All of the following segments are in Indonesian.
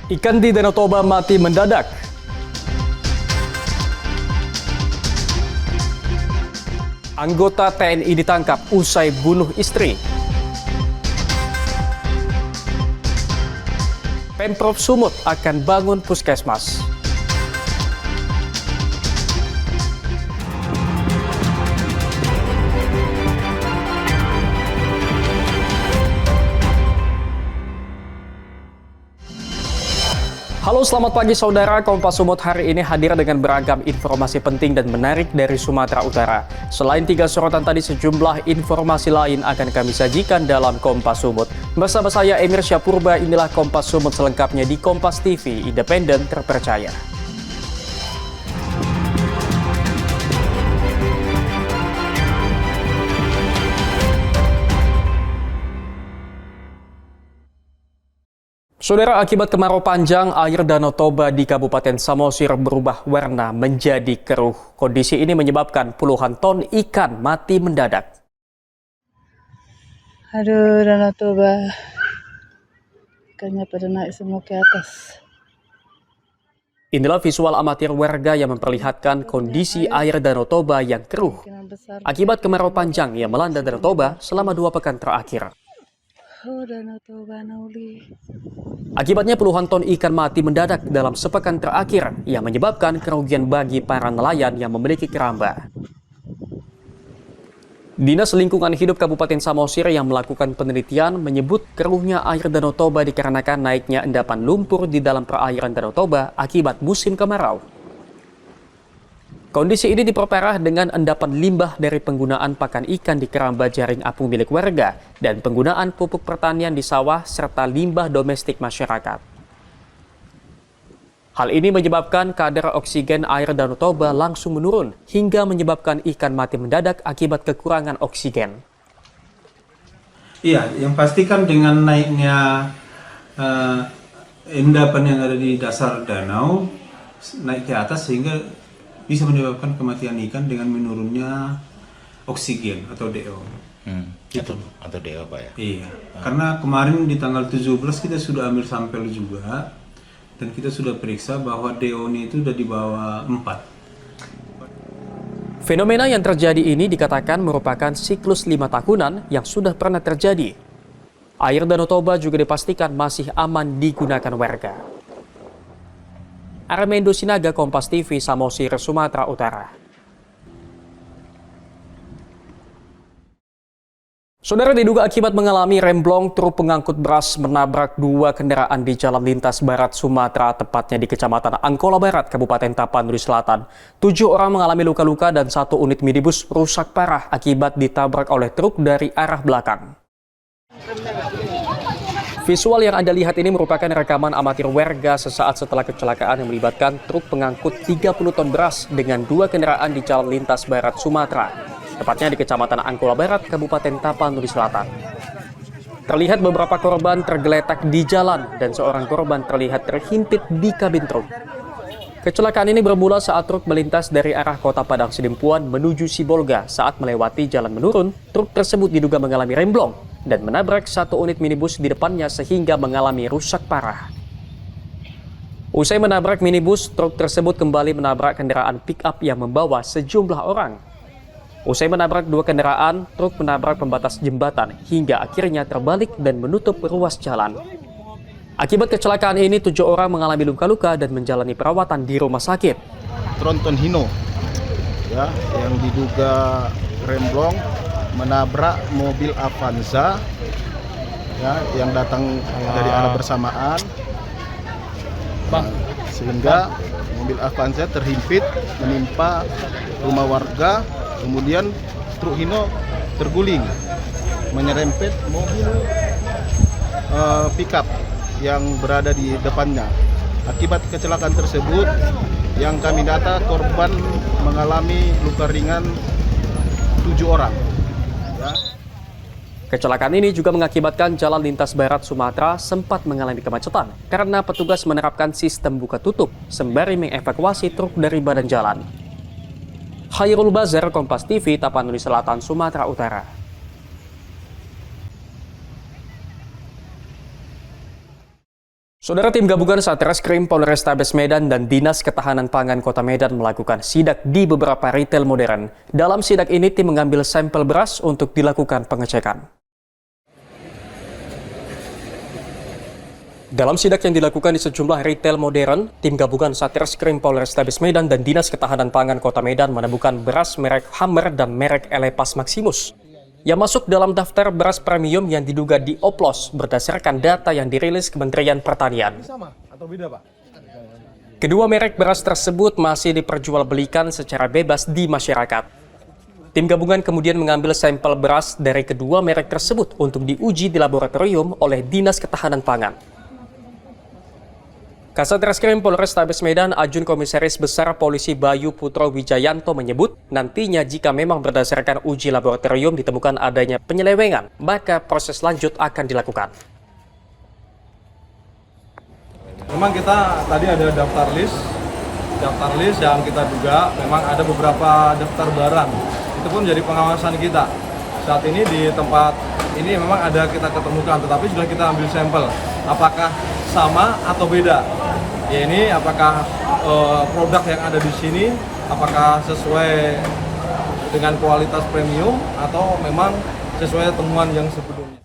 Ikan di Danau Toba mati mendadak. Anggota TNI ditangkap usai bunuh istri. Pemprov Sumut akan bangun puskesmas. Halo, selamat pagi saudara. Kompas Sumut hari ini hadir dengan beragam informasi penting dan menarik dari Sumatera Utara. Selain 3 sorotan tadi, sejumlah informasi lain akan kami sajikan dalam Kompas Sumut. Bersama saya Emir Syapurba, inilah Kompas Sumut selengkapnya di Kompas TV, independen terpercaya. Saudara, akibat kemarau panjang, air Danau Toba di Kabupaten Samosir berubah warna menjadi keruh. Kondisi ini menyebabkan puluhan ton ikan mati mendadak. Aduh, Danau Toba. Ikannya pada naik semua ke atas. Inilah visual amatir warga yang memperlihatkan kondisi air Danau Toba yang keruh akibat kemarau panjang yang melanda Danau Toba selama 2 pekan terakhir. Oh, Danau Toba, Nauli. Akibatnya puluhan ton ikan mati mendadak dalam sepekan terakhir yang menyebabkan kerugian bagi para nelayan yang memiliki keramba. Dinas Lingkungan Hidup Kabupaten Samosir yang melakukan penelitian menyebut keruhnya air Danau Toba dikarenakan naiknya endapan lumpur di dalam perairan Danau Toba akibat musim kemarau. Kondisi ini diperparah dengan endapan limbah dari penggunaan pakan ikan di keramba jaring apung milik warga dan penggunaan pupuk pertanian di sawah serta limbah domestik masyarakat. Hal ini menyebabkan kadar oksigen air Danau Toba langsung menurun hingga menyebabkan ikan mati mendadak akibat kekurangan oksigen. Iya, yang pasti kan dengan naiknya endapan yang ada di dasar danau naik ke atas sehingga bisa menyebabkan kematian ikan dengan menurunnya oksigen atau DO. Gitu. Atau DO Pak ya? Iya, karena kemarin di tanggal 17 kita sudah ambil sampel juga dan kita sudah periksa bahwa DO-nya itu sudah di bawah 4. Fenomena yang terjadi ini dikatakan merupakan siklus 5 tahunan yang sudah pernah terjadi. Air Danau Toba juga dipastikan masih aman digunakan warga. Armendo Sinaga, Kompas TV, Samosir, Sumatera Utara. Saudara, diduga akibat mengalami remblong, truk pengangkut beras menabrak 2 kendaraan di Jalan Lintas Barat Sumatera, tepatnya di Kecamatan Angkola Barat, Kabupaten Tapanuli Selatan. 7 orang mengalami luka-luka dan 1 unit minibus rusak parah akibat ditabrak oleh truk dari arah belakang. Visual yang Anda lihat ini merupakan rekaman amatir warga sesaat setelah kecelakaan yang melibatkan truk pengangkut 30 ton beras dengan 2 kendaraan di Jalan Lintas Barat Sumatera, tepatnya di Kecamatan Angkola Barat, Kabupaten Tapanuli Selatan. Terlihat beberapa korban tergeletak di jalan dan seorang korban terlihat terhimpit di kabin truk. Kecelakaan ini bermula saat truk melintas dari arah Kota Padang Sidempuan menuju Sibolga. Saat melewati jalan menurun, truk tersebut diduga mengalami remblong dan menabrak 1 unit minibus di depannya sehingga mengalami rusak parah. Usai menabrak minibus, truk tersebut kembali menabrak kendaraan pick-up yang membawa sejumlah orang. Usai menabrak 2 kendaraan, truk menabrak pembatas jembatan hingga akhirnya terbalik dan menutup ruas jalan. Akibat kecelakaan ini, 7 orang mengalami luka-luka dan menjalani perawatan di rumah sakit. Tronton Hino ya, yang diduga remblong menabrak mobil Avanza ya, yang datang dari arah bersamaan. Sehingga mobil Avanza terhimpit menimpa rumah warga, kemudian truk Hino terguling menyerempet mobil pickup yang berada di depannya. Akibat kecelakaan tersebut, yang kami data korban mengalami luka ringan 7 orang. Ya. Kecelakaan ini juga mengakibatkan Jalan Lintas Barat Sumatera sempat mengalami kemacetan karena petugas menerapkan sistem buka tutup sembari mengevakuasi truk dari badan jalan. Khairul Bazar, Kompas TV, Tapanuli Selatan, Sumatera Utara. Saudara, tim gabungan Satreskrim Polrestabes Medan dan Dinas Ketahanan Pangan Kota Medan melakukan sidak di beberapa retail modern. Dalam sidak ini, tim mengambil sampel beras untuk dilakukan pengecekan. Dalam sidak yang dilakukan di sejumlah retail modern, tim gabungan Satreskrim Polrestabes Medan dan Dinas Ketahanan Pangan Kota Medan menemukan beras merek Hammer dan merek Elepas Maximus yang masuk dalam daftar beras premium yang diduga dioplos berdasarkan data yang dirilis Kementerian Pertanian. Kedua merek beras tersebut masih diperjualbelikan secara bebas di masyarakat. Tim gabungan kemudian mengambil sampel beras dari kedua merek tersebut untuk diuji di laboratorium oleh Dinas Ketahanan Pangan. Kasat Reskrim Polrestabes Medan Ajun Komisaris Besar Polisi Bayu Putro Wijayanto menyebut nantinya jika memang berdasarkan uji laboratorium ditemukan adanya penyelewengan, maka proses lanjut akan dilakukan. Memang kita tadi ada daftar list yang kita duga memang ada beberapa daftar barang. Itu pun jadi pengawasan kita. Saat ini di tempat ini memang ada kita ketemukan, tetapi sudah kita ambil sampel. Apakah sama atau beda? Ya ini apakah produk yang ada di sini apakah sesuai dengan kualitas premium atau memang sesuai temuan yang sebelumnya.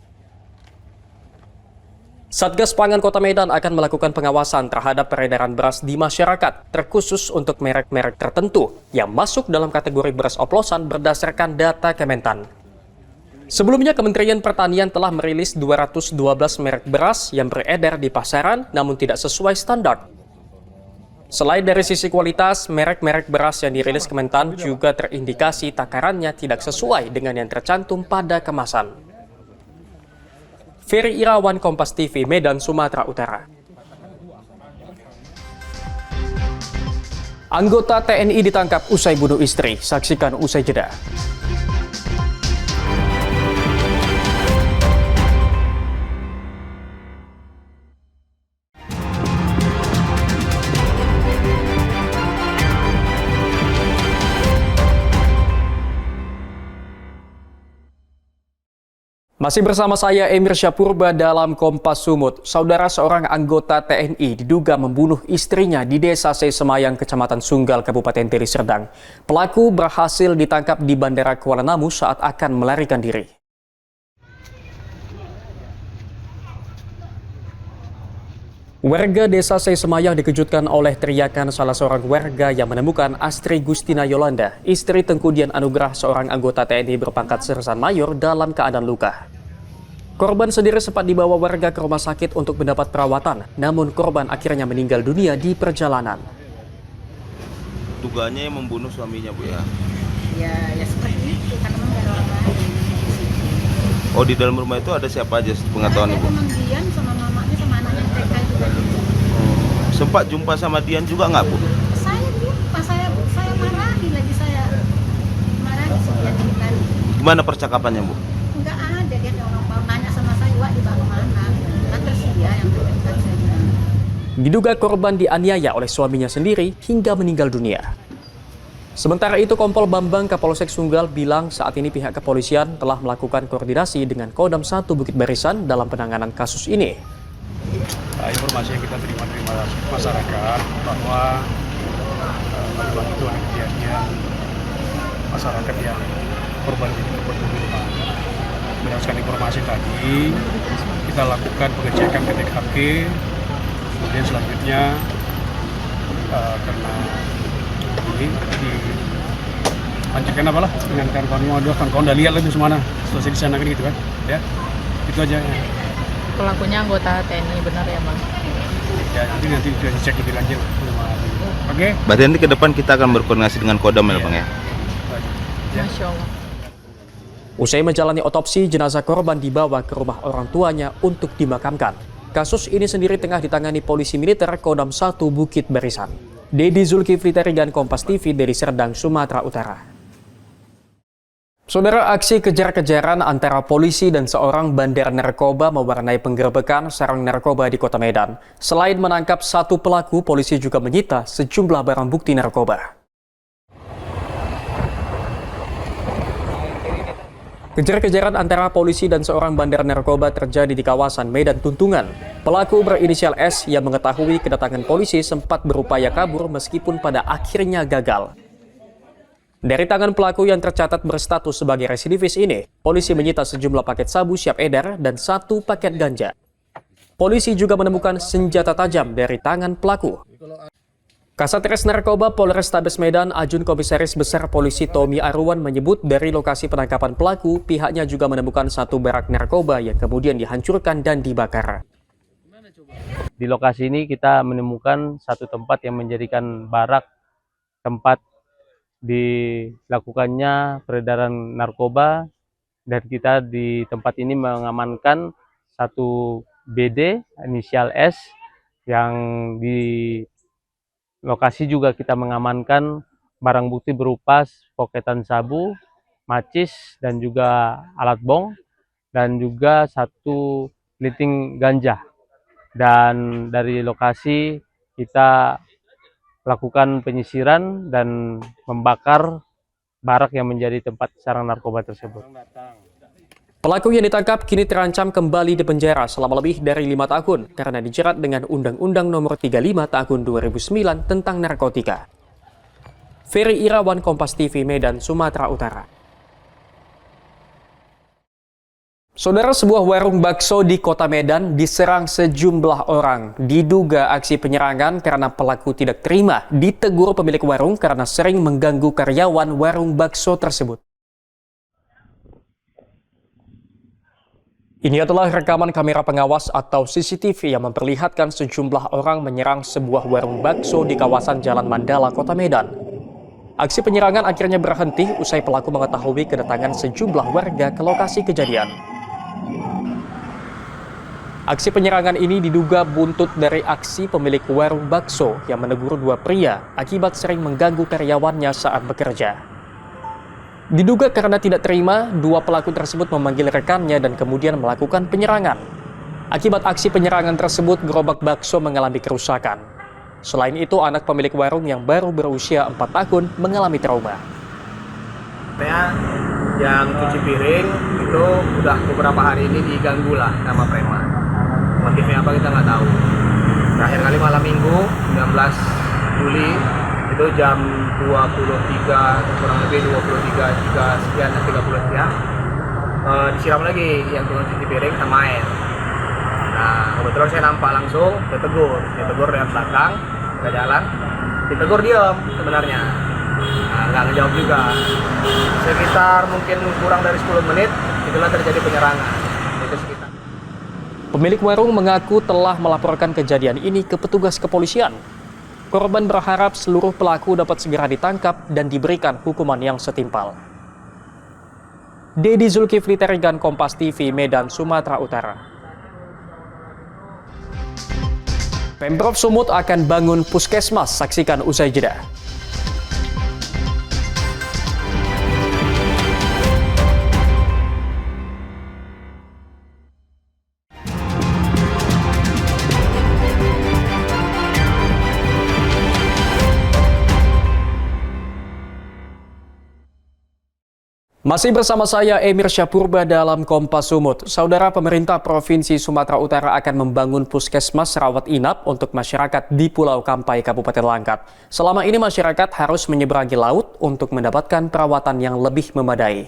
Satgas Pangan Kota Medan akan melakukan pengawasan terhadap peredaran beras di masyarakat, terkhusus untuk merek-merek tertentu yang masuk dalam kategori beras oplosan berdasarkan data Kementan. Sebelumnya, Kementerian Pertanian telah merilis 212 merek beras yang beredar di pasaran namun tidak sesuai standar. Selain dari sisi kualitas, merek-merek beras yang dirilis Kementan juga terindikasi takarannya tidak sesuai dengan yang tercantum pada kemasan. Ferry Irawan, Kompas TV, Medan, Sumatera Utara. Anggota TNI ditangkap usai bunuh istri, saksikan usai jeda. Masih bersama saya Emir Syapurba dalam Kompas Sumut. Saudara, seorang anggota TNI diduga membunuh istrinya di Desa Sesemayang, Kecamatan Sunggal, Kabupaten Deli Serdang. Pelaku berhasil ditangkap di Bandara Kuala Namu saat akan melarikan diri. Warga Desa Sesemayang dikejutkan oleh teriakan salah seorang warga yang menemukan Astri Gustina Yolanda, istri Tengku Dian Anugrah, seorang anggota TNI berpangkat Sersan Mayor dalam keadaan luka. Korban sendiri sempat dibawa warga ke rumah sakit untuk mendapat perawatan, namun korban akhirnya meninggal dunia di perjalanan. Dugaannya yang membunuh suaminya, Bu, ya? Ya seperti itu, karena memang ada orang lain. Oh, di dalam rumah itu ada siapa aja pengetahuan Ibu? Ada Dian sama mamanya sama anaknya TK itu. Sempat jumpa sama Dian juga nggak, Bu? Saya jumpa, saya marahi lagi, saya marahi sekian tadi. Gimana percakapannya, Bu? Enggak ada, dia orang mau nanya sama saya, Wak di bawah mana? Kan terus dia yang terdekat saya bilang. Diduga korban dianiaya oleh suaminya sendiri hingga meninggal dunia. Sementara itu, Kompol Bambang Kapolsek Sunggal bilang saat ini pihak kepolisian telah melakukan koordinasi dengan Kodam 1 Bukit Barisan dalam penanganan kasus ini. Informasi yang kita terima dari masyarakat bahwa bagi itu ada kejadian masyarakat yang korban ini terbunuh di rumah. Berdasarkan informasi tadi, kita lakukan pengecekan ke TKP, kemudian selanjutnya karena ini dilanjutkan apalah dengan kawan-kawan udah lihat lagi semana situasi di sana kan gitu kan, ya itu aja. Pelakunya anggota TNI, benar ya Bang? Ya nanti sudah dicek lebih lanjut. Oke. Berarti nanti ke depan kita akan berkoordinasi dengan Kodam ya, Bang, ya? Masya Allah. Usai menjalani otopsi, jenazah korban dibawa ke rumah orang tuanya untuk dimakamkan. Kasus ini sendiri tengah ditangani polisi militer Kodam 1 Bukit Barisan. Dedi Zulkifli Tarigan, Kompas TV dari Serdang, Sumatera Utara. Saudara, aksi kejar-kejaran antara polisi dan seorang bandar narkoba mewarnai penggerebekan sarang narkoba di Kota Medan. Selain menangkap satu pelaku, polisi juga menyita sejumlah barang bukti narkoba. Kejar-kejaran antara polisi dan seorang bandar narkoba terjadi di kawasan Medan Tuntungan. Pelaku berinisial S yang mengetahui kedatangan polisi sempat berupaya kabur meskipun pada akhirnya gagal. Dari tangan pelaku yang tercatat berstatus sebagai residivis ini, polisi menyita sejumlah paket sabu siap edar dan 1 paket ganja. Polisi juga menemukan senjata tajam dari tangan pelaku. Kasatres Narkoba Polrestabes Medan Ajun Komisaris Besar Polisi Tommy Arwan menyebut dari lokasi penangkapan pelaku, pihaknya juga menemukan 1 barak narkoba yang kemudian dihancurkan dan dibakar. Di lokasi ini kita menemukan 1 tempat yang menjadikan barak tempat dilakukannya peredaran narkoba, dan kita di tempat ini mengamankan 1 BD inisial S yang di lokasi juga kita mengamankan barang bukti berupa poketan sabu, macis, dan juga alat bong, dan juga 1 linting ganja. Dan dari lokasi kita lakukan penyisiran dan membakar barak yang menjadi tempat sarang narkoba tersebut. Pelaku yang ditangkap kini terancam kembali di penjara selama lebih dari 5 tahun karena dijerat dengan Undang-Undang Nomor 35 Tahun 2009 tentang narkotika. Ferry Irawan, Kompas TV, Medan, Sumatera Utara. Saudara, sebuah warung bakso di Kota Medan diserang sejumlah orang. Diduga aksi penyerangan karena pelaku tidak terima ditegur pemilik warung karena sering mengganggu karyawan warung bakso tersebut. Ini adalah rekaman kamera pengawas atau CCTV yang memperlihatkan sejumlah orang menyerang sebuah warung bakso di kawasan Jalan Mandala, Kota Medan. Aksi penyerangan akhirnya berhenti usai pelaku mengetahui kedatangan sejumlah warga ke lokasi kejadian. Aksi penyerangan ini diduga buntut dari aksi pemilik warung bakso yang menegur 2 pria akibat sering mengganggu karyawannya saat bekerja. Diduga karena tidak terima, 2 pelaku tersebut memanggil rekannya dan kemudian melakukan penyerangan. Akibat aksi penyerangan tersebut, gerobak bakso mengalami kerusakan. Selain itu, anak pemilik warung yang baru berusia 4 tahun mengalami trauma. Yang cuci piring itu udah beberapa hari ini diganggu lah sama preman. Motifnya apa kita nggak tahu. Terakhir kali malam minggu 19 Juli itu jam 23 kurang lebih 23 sekian 30 sekian disiram lagi yang tukang cuci piring sama air. Nah kebetulan saya nampak langsung, ditegur dari belakang, ke jalan, ditegur diam sebenarnya. Nah, nggak ngejawab juga. Sekitar mungkin kurang dari 10 menit itulah terjadi penyerangan. Itu sekitar. Pemilik warung mengaku telah melaporkan kejadian ini ke petugas kepolisian. Korban berharap seluruh pelaku dapat segera ditangkap dan diberikan hukuman yang setimpal. Dedi Zulkifli Tarigan, Kompas TV, Medan, Sumatera Utara. Pemprov Sumut akan bangun puskesmas, saksikan usai jeda. Masih bersama saya Emir Syapurba dalam Kompas Sumut. Saudara, pemerintah Provinsi Sumatera Utara akan membangun puskesmas rawat inap untuk masyarakat di Pulau Kampai, Kabupaten Langkat. Selama ini masyarakat harus menyeberangi laut untuk mendapatkan perawatan yang lebih memadai.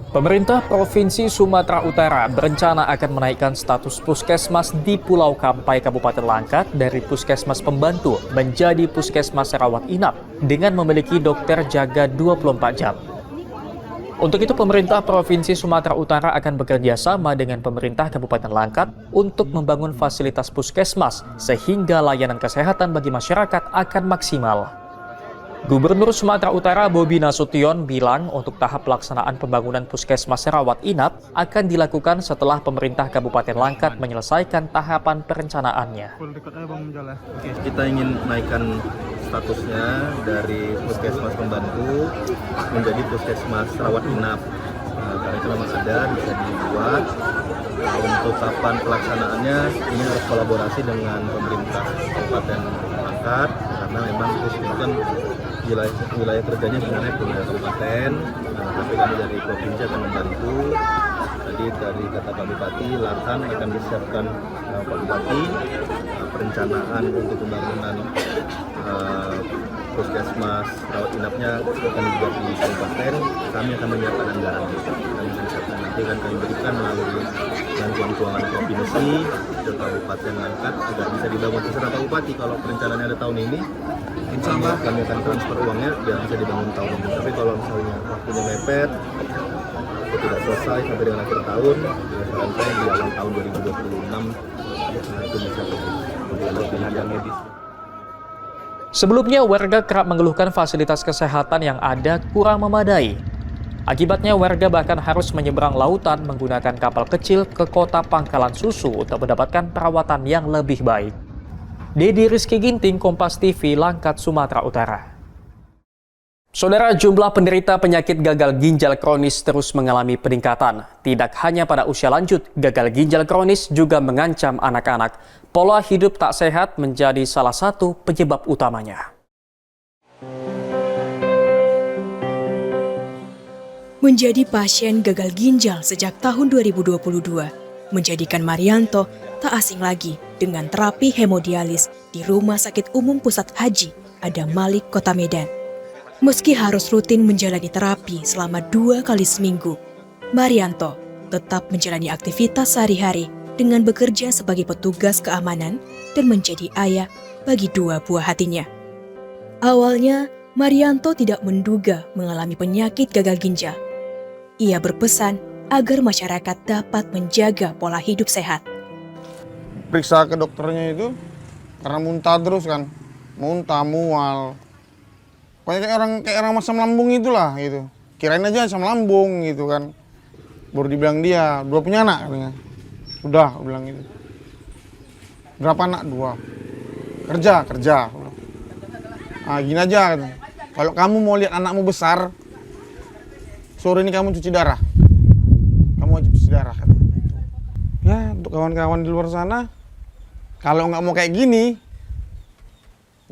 Pemerintah Provinsi Sumatera Utara berencana akan menaikkan status puskesmas di Pulau Kampai, Kabupaten Langkat dari puskesmas pembantu menjadi puskesmas rawat inap dengan memiliki dokter jaga 24 jam. Untuk itu, pemerintah Provinsi Sumatera Utara akan bekerja sama dengan pemerintah Kabupaten Langkat untuk membangun fasilitas puskesmas sehingga layanan kesehatan bagi masyarakat akan maksimal. Gubernur Sumatera Utara Bobi Nasution bilang untuk tahap pelaksanaan pembangunan puskesmas rawat inap akan dilakukan setelah pemerintah Kabupaten Langkat menyelesaikan tahapan perencanaannya. Kita ingin naikkan statusnya dari puskesmas pembantu menjadi puskesmas rawat inap. Karena itu memang ada, bisa dibuat. Untuk tahapan pelaksanaannya ini harus kolaborasi dengan pemerintah Kabupaten Langkat karena memang itu kan wilayah kerjanya sebenarnya wilayah kabupaten, tapi kami dari provinsi akan membantu. Tadi dari kata Pak Bupati, lahan akan disiapkan Pak Bupati, perencanaan untuk pembangunan puskesmas rawat inapnya akan dibuat di kabupaten. Kami akan menyiapkan anggaran. Kami menyiapkan nanti akan kami berikan melalui bantuan keuangan provinsi ke Kabupaten Langkat agar bisa dibangun terserah Pak Bupati. Kalau perencanaannya ada tahun ini, insya Allah kami akan transfer uangnya biar bisa dibangun tahun ini. Tapi kalau misalnya waktunya mepet atau tidak selesai sampai dengan akhir tahun, saran saya di awal tahun 2026 itu bisa tenaga medis. Sebelumnya, warga kerap mengeluhkan fasilitas kesehatan yang ada kurang memadai. Akibatnya, warga bahkan harus menyeberang lautan menggunakan kapal kecil ke kota Pangkalan Susu untuk mendapatkan perawatan yang lebih baik. Dedi Rizky Ginting, Kompas TV, Langkat, Sumatera Utara. Saudara, jumlah penderita penyakit gagal ginjal kronis terus mengalami peningkatan. Tidak hanya pada usia lanjut, gagal ginjal kronis juga mengancam anak-anak. Pola hidup tak sehat menjadi salah satu penyebab utamanya. Menjadi pasien gagal ginjal sejak tahun 2022 menjadikan Marianto tak asing lagi dengan terapi hemodialis di Rumah Sakit Umum Pusat Haji Adam Malik, Kota Medan. Meski harus rutin menjalani terapi selama 2 kali seminggu, Marianto tetap menjalani aktivitas sehari-hari dengan bekerja sebagai petugas keamanan dan menjadi ayah bagi 2 buah hatinya. Awalnya, Marianto tidak menduga mengalami penyakit gagal ginjal. Ia berpesan agar masyarakat dapat menjaga pola hidup sehat. Periksa ke dokternya itu karena muntah terus kan, muntah, mual. Pokoknya kayak orang asam lambung itulah gitu. Kirain aja asam lambung gitu kan. Baru dibilang dia 2 punya anak katanya. Udah bilang gitu. Berapa anak? 2. Kerja. Ah gini aja katanya. Kalau kamu mau lihat anakmu besar, sore ini kamu cuci darah. Kamu wajib cuci darah katanya. Ya untuk kawan-kawan di luar sana, kalau nggak mau kayak gini,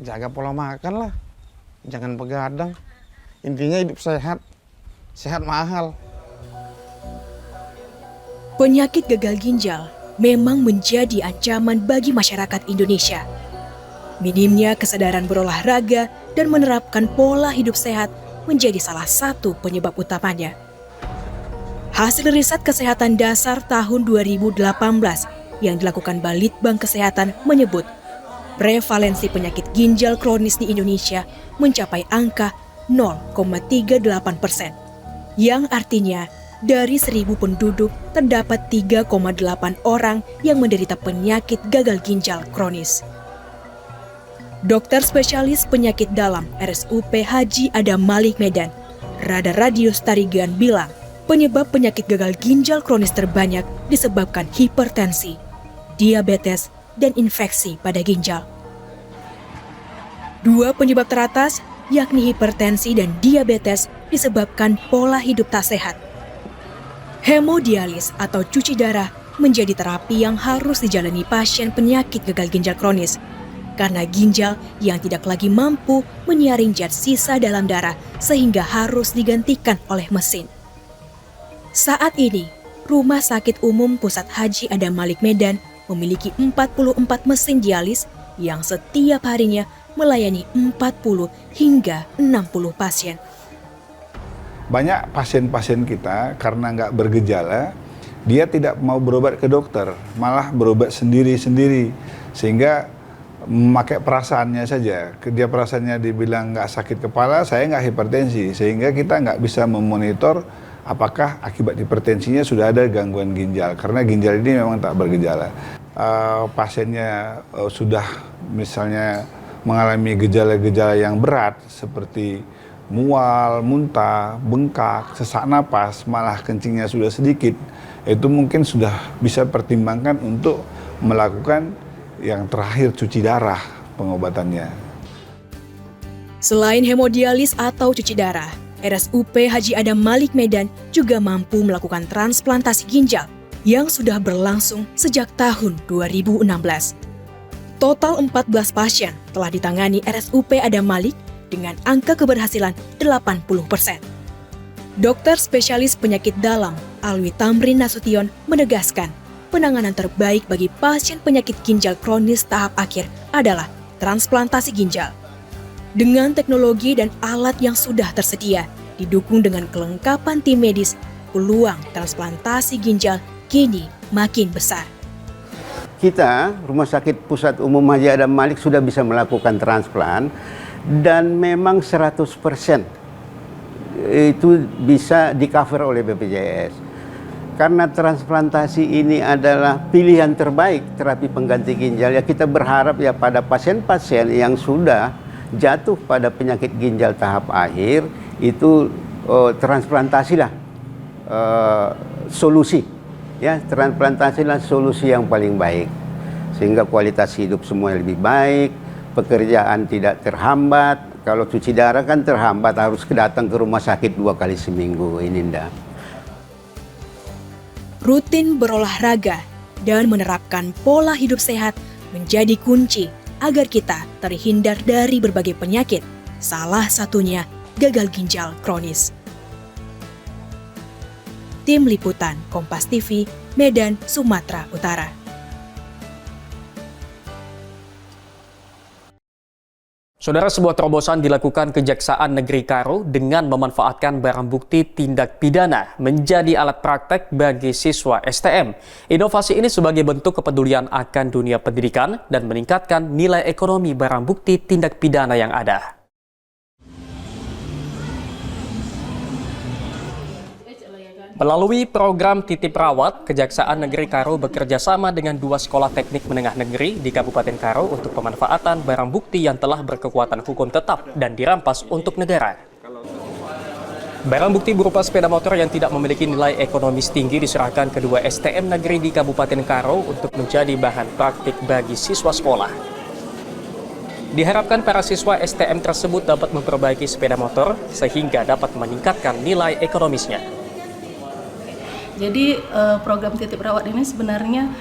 jaga pola makan lah. Jangan begadang. Intinya hidup sehat. Sehat mahal. Penyakit gagal ginjal memang menjadi ancaman bagi masyarakat Indonesia. Minimnya kesadaran berolahraga dan menerapkan pola hidup sehat menjadi salah satu penyebab utamanya. Hasil riset kesehatan dasar tahun 2018 yang dilakukan Balitbang Kesehatan menyebut prevalensi penyakit ginjal kronis di Indonesia mencapai angka 0,38%, yang artinya dari 1.000 penduduk terdapat 3,8 orang yang menderita penyakit gagal ginjal kronis. Dokter spesialis penyakit dalam RSUP Haji Adam Malik Medan, Rada Radius Tarigan bilang, penyebab penyakit gagal ginjal kronis terbanyak disebabkan hipertensi, diabetes, dan infeksi pada ginjal. 2 penyebab teratas, yakni hipertensi dan diabetes, disebabkan pola hidup tak sehat. Hemodialis atau cuci darah menjadi terapi yang harus dijalani pasien penyakit gagal ginjal kronis, karena ginjal yang tidak lagi mampu menyaring zat sisa dalam darah sehingga harus digantikan oleh mesin. Saat ini, Rumah Sakit Umum Pusat Haji Adam Malik Medan memiliki 44 mesin dialis yang setiap harinya melayani 40 hingga 60 pasien. Banyak pasien-pasien kita karena nggak bergejala, dia tidak mau berobat ke dokter, malah berobat sendiri-sendiri. Sehingga memakai perasaannya saja. Dia perasaannya dibilang nggak sakit kepala, saya nggak hipertensi. Sehingga kita nggak bisa memonitor apakah akibat hipertensinya sudah ada gangguan ginjal, karena ginjal ini memang tak bergejala. Pasiennya sudah misalnya mengalami gejala-gejala yang berat seperti mual, muntah, bengkak, sesak napas, malah kencingnya sudah sedikit, itu mungkin sudah bisa pertimbangkan untuk melakukan yang terakhir cuci darah pengobatannya. Selain hemodialis atau cuci darah, RSUP Haji Adam Malik Medan juga mampu melakukan transplantasi ginjal yang sudah berlangsung sejak tahun 2016. Total 14 pasien telah ditangani RSUP Adam Malik dengan angka keberhasilan 80%. Dokter spesialis penyakit dalam Alwi Tamrin Nasution menegaskan penanganan terbaik bagi pasien penyakit ginjal kronis tahap akhir adalah transplantasi ginjal. Dengan teknologi dan alat yang sudah tersedia, didukung dengan kelengkapan tim medis, peluang transplantasi ginjal kini makin besar. Kita, Rumah Sakit Pusat Umum Haji Adam Malik sudah bisa melakukan transplant dan memang 100% itu bisa di-cover oleh BPJS. Karena transplantasi ini adalah pilihan terbaik terapi pengganti ginjal, ya kita berharap ya pada pasien-pasien yang sudah jatuh pada penyakit ginjal tahap akhir itu transplantasilah solusi. Ya, transplantasilah solusi yang paling baik sehingga kualitas hidup semua lebih baik, pekerjaan tidak terhambat. Kalau cuci darah kan terhambat, harus datang ke rumah sakit 2 kali seminggu. Ini ndak. Rutin berolahraga dan menerapkan pola hidup sehat menjadi kunci agar kita terhindar dari berbagai penyakit, salah satunya gagal ginjal kronis. Tim Liputan Kompas TV, Medan, Sumatera Utara. Saudara, sebuah terobosan dilakukan Kejaksaan Negeri Karo dengan memanfaatkan barang bukti tindak pidana menjadi alat praktek bagi siswa STM. Inovasi ini sebagai bentuk kepedulian akan dunia pendidikan dan meningkatkan nilai ekonomi barang bukti tindak pidana yang ada. Melalui program Titip Rawat, Kejaksaan Negeri Karo bekerja sama dengan 2 sekolah teknik menengah negeri di Kabupaten Karo untuk pemanfaatan barang bukti yang telah berkekuatan hukum tetap dan dirampas untuk negara. Barang bukti berupa sepeda motor yang tidak memiliki nilai ekonomis tinggi diserahkan kedua STM negeri di Kabupaten Karo untuk menjadi bahan praktik bagi siswa sekolah. Diharapkan para siswa STM tersebut dapat memperbaiki sepeda motor sehingga dapat meningkatkan nilai ekonomisnya. Jadi program Titip Rawat ini sebenarnya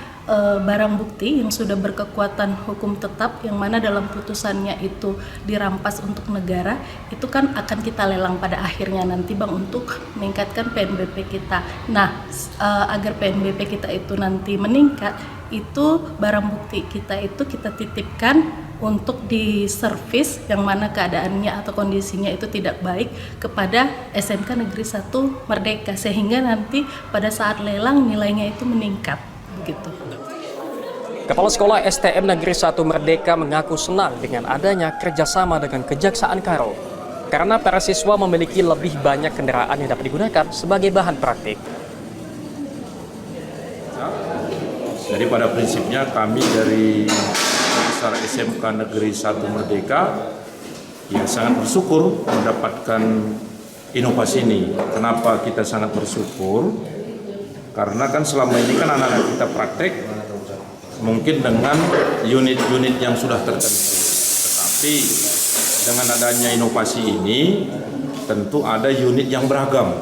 barang bukti yang sudah berkekuatan hukum tetap yang mana dalam putusannya itu dirampas untuk negara, itu kan akan kita lelang pada akhirnya nanti Bang untuk meningkatkan PNBP kita. Nah, agar PNBP kita itu nanti meningkat, itu barang bukti kita itu kita titipkan untuk diservis yang mana keadaannya atau kondisinya itu tidak baik kepada SMK Negeri 1 Merdeka sehingga nanti pada saat lelang nilainya itu meningkat begitu. Kepala Sekolah STM Negeri 1 Merdeka mengaku senang dengan adanya kerjasama dengan Kejaksaan Karo karena para siswa memiliki lebih banyak kendaraan yang dapat digunakan sebagai bahan praktik. Jadi pada prinsipnya kami dari besar SMK Negeri 1 Merdeka ya sangat bersyukur mendapatkan inovasi ini. Kenapa kita sangat bersyukur? Karena kan selama ini kan anak-anak kita praktek mungkin dengan unit-unit yang sudah tertentu. Tetapi dengan adanya inovasi ini tentu ada unit yang beragam.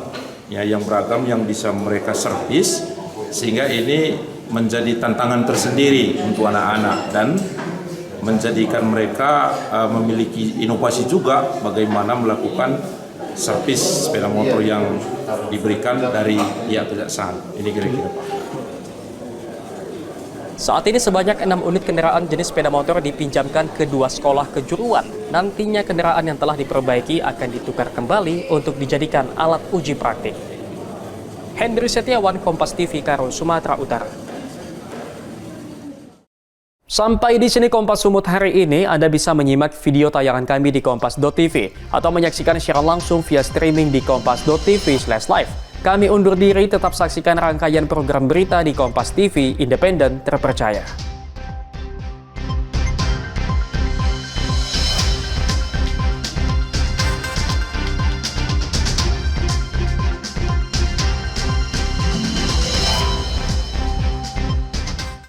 Ya, yang beragam yang bisa mereka servis sehingga ini menjadi tantangan tersendiri untuk anak-anak dan menjadikan mereka memiliki inovasi juga bagaimana melakukan servis sepeda motor yang diberikan dari pihak kejaksaan. Ini kira-kira. Saat ini sebanyak 6 unit kendaraan jenis sepeda motor dipinjamkan ke 2 sekolah kejuruan. Nantinya kendaraan yang telah diperbaiki akan ditukar kembali untuk dijadikan alat uji praktik. Hendri Setiawan, Kompas TV, Karo, Sumatera Utara. Sampai di sini Kompas Sumut hari ini. Anda bisa menyimak video tayangan kami di kompas.tv atau menyaksikan secara langsung via streaming di kompas.tv/live. Kami undur diri, tetap saksikan rangkaian program berita di Kompas TV, independen, terpercaya.